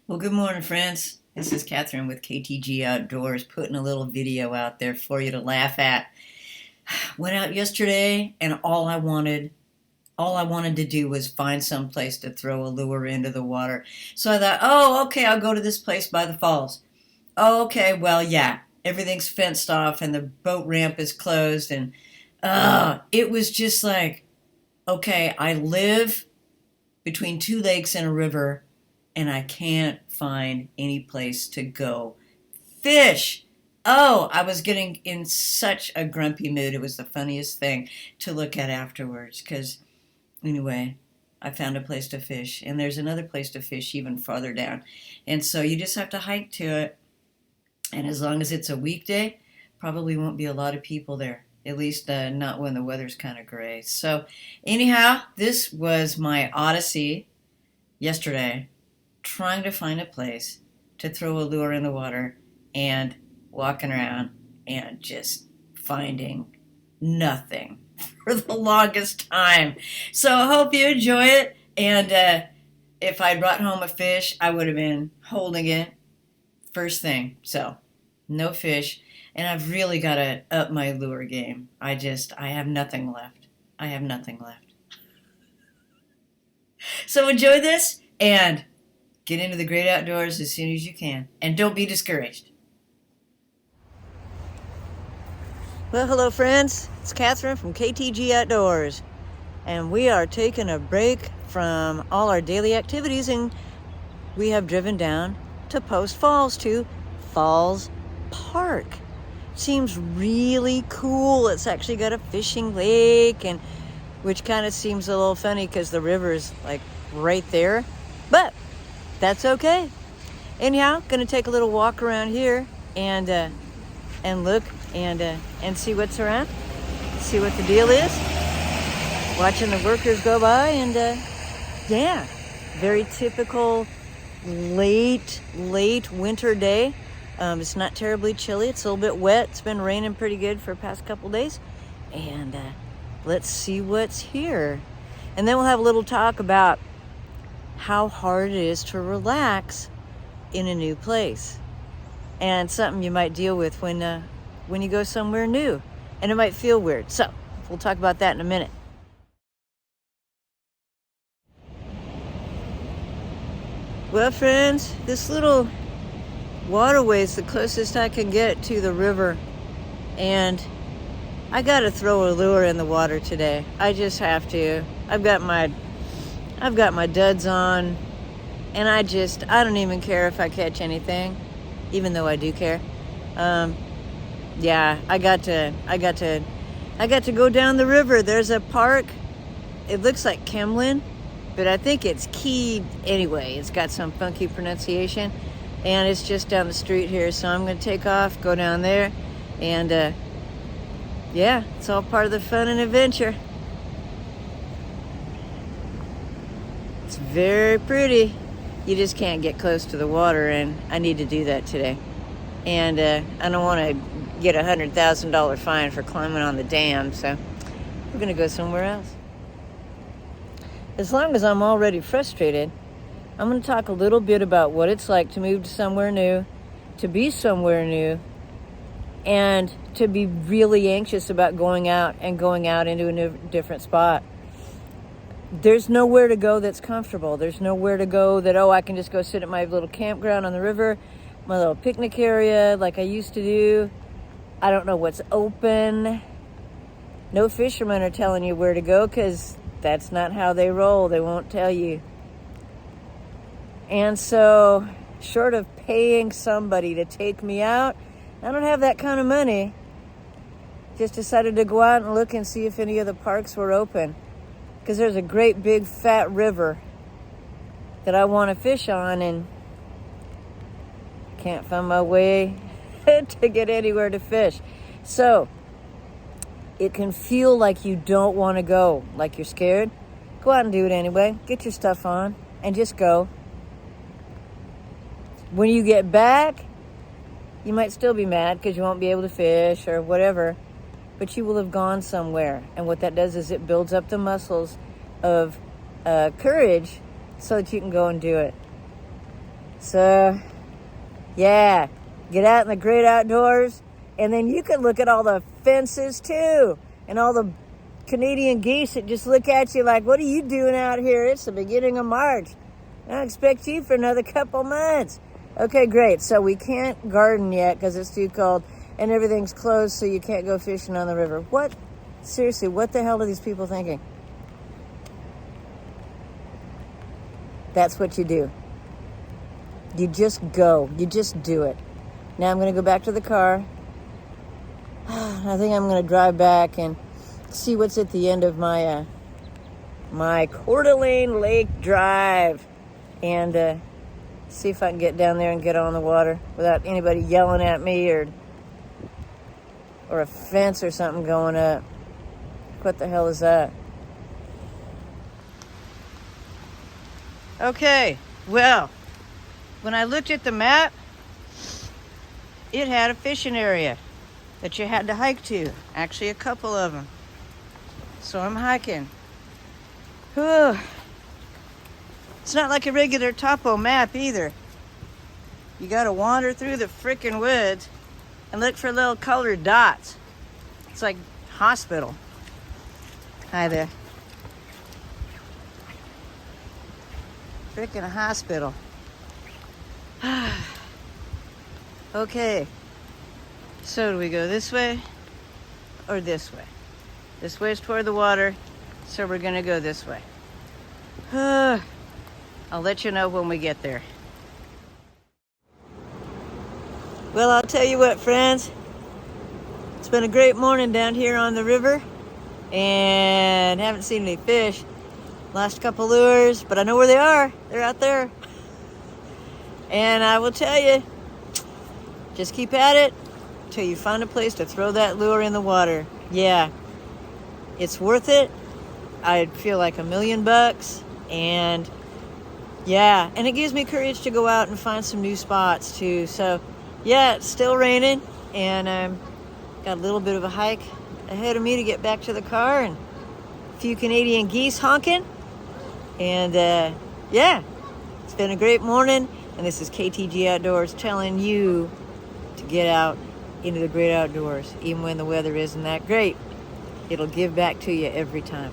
Well, good morning, friends. This is Catherine with KTG Outdoors, putting a little video out there for you to laugh at. Went out yesterday, and all I wanted to do was find some place to throw a lure into the water. So I thought, oh, okay, I'll go to this place by the falls. Oh, okay, well, yeah, everything's fenced off, and the boat ramp is closed, and it was just like, okay, I live between two lakes and a river, and I can't find any place to go fish. Oh, I was getting in such a grumpy mood. It was the funniest thing to look at afterwards. Because, anyway, I found a place to fish, and there's another place to fish even farther down. And so you just have to hike to it. And as long as it's a weekday, probably won't be a lot of people there. At least not when the weather's kind of gray. So, anyhow, this was my odyssey yesterday, trying to find a place to throw a lure in the water and walking around and just finding nothing for the longest time. So I hope you enjoy it. And if I brought home a fish, I would have been holding it first thing. So no fish. And I've really got to up my lure game. I have nothing left. I have nothing left. So enjoy this and get into the great outdoors as soon as you can. And don't be discouraged. Well, hello, friends. It's Catherine from KTG Outdoors. And we are taking a break from all our daily activities, and we have driven down to Post Falls, to Falls Park. Seems really cool. It's actually got a fishing lake, and which kind of seems a little funny because the river is like right there. But that's okay. Anyhow, gonna take a little walk around here and look and see what's around, see what the deal is. Watching the workers go by, and yeah, very typical late winter day. It's not terribly chilly. It's a little bit wet. It's been raining pretty good for the past couple days, and let's see what's here. And then we'll have a little talk about how hard it is to relax in a new place, and something you might deal with when you go somewhere new, and it might feel weird. So we'll talk about that in a minute. Well, friends, this little waterway is the closest I can get to the river, and I gotta throw a lure in the water today. I just have to. I've got my duds on, and I don't even care if I catch anything, even though I do care. Yeah, I got to go down the river. There's a park. It looks like Kemlin, but I think it's Key anyway. It's got some funky pronunciation, and it's just down the street here. So I'm going to take off, go down there, and yeah, it's all part of the fun and adventure. It's very pretty. You just can't get close to the water, and I need to do that today. And I don't want to get a $100,000 fine for climbing on the dam, so we're going to go somewhere else. As long as I'm already frustrated, I'm going to talk a little bit about what it's like to move to somewhere new, to be somewhere new, and to be really anxious about going out into a different spot. There's nowhere to go that's comfortable. There's nowhere to go that, I can just go sit at my little campground on the river, my little picnic area like I used to do. I don't know what's open. No fishermen are telling you where to go, because that's not how they roll. They won't tell you. And so, short of paying somebody to take me out, I don't have that kind of money. Just decided to go out and look and see if any of the parks were open, because there's a great big fat river that I want to fish on, and can't find my way to get anywhere to fish. So it can feel like you don't want to go, like you're scared. Go out and do it anyway. Get your stuff on and just go. When you get back, you might still be mad because you won't be able to fish or whatever, but you will have gone somewhere. And what that does is it builds up the muscles of courage so that you can go and do it. So, yeah, get out in the great outdoors, and then you can look at all the fences too, and all the Canadian geese that just look at you like, what are you doing out here? It's the beginning of March. I don't expect you for another couple months. Okay, great. So we can't garden yet because it's too cold, and everything's closed, so you can't go fishing on the river. What? Seriously, what the hell are these people thinking? That's what you do. You just go. You just do it. Now I'm going to go back to the car. I think I'm going to drive back and see what's at the end of my my Coeur d'Alene Lake Drive, and see if I can get down there and get on the water without anybody yelling at me or a fence or something going up. What the hell is that? Okay, well, when I looked at the map, it had a fishing area that you had to hike to. Actually, a couple of them. So I'm hiking. Whew. It's not like a regular topo map either. You gotta wander through the frickin' woods and look for little colored dots. It's like hospital. Hi there. Frickin' hospital. Okay. So do we go this way or this way? This way is toward the water, so we're gonna go this way. I'll let you know when we get there. Well, I'll tell you what, friends. It's been a great morning down here on the river, and haven't seen any fish. Lost a couple lures, but I know where they are. They're out there. And I will tell you, just keep at it till you find a place to throw that lure in the water. Yeah, it's worth it. I feel like $1 million, and yeah, and it gives me courage to go out and find some new spots too. So yeah, it's still raining, and got a little bit of a hike ahead of me to get back to the car, and a few Canadian geese honking. And yeah, it's been a great morning, and this is KTG Outdoors telling you to get out into the great outdoors. Even when the weather isn't that great, it'll give back to you every time.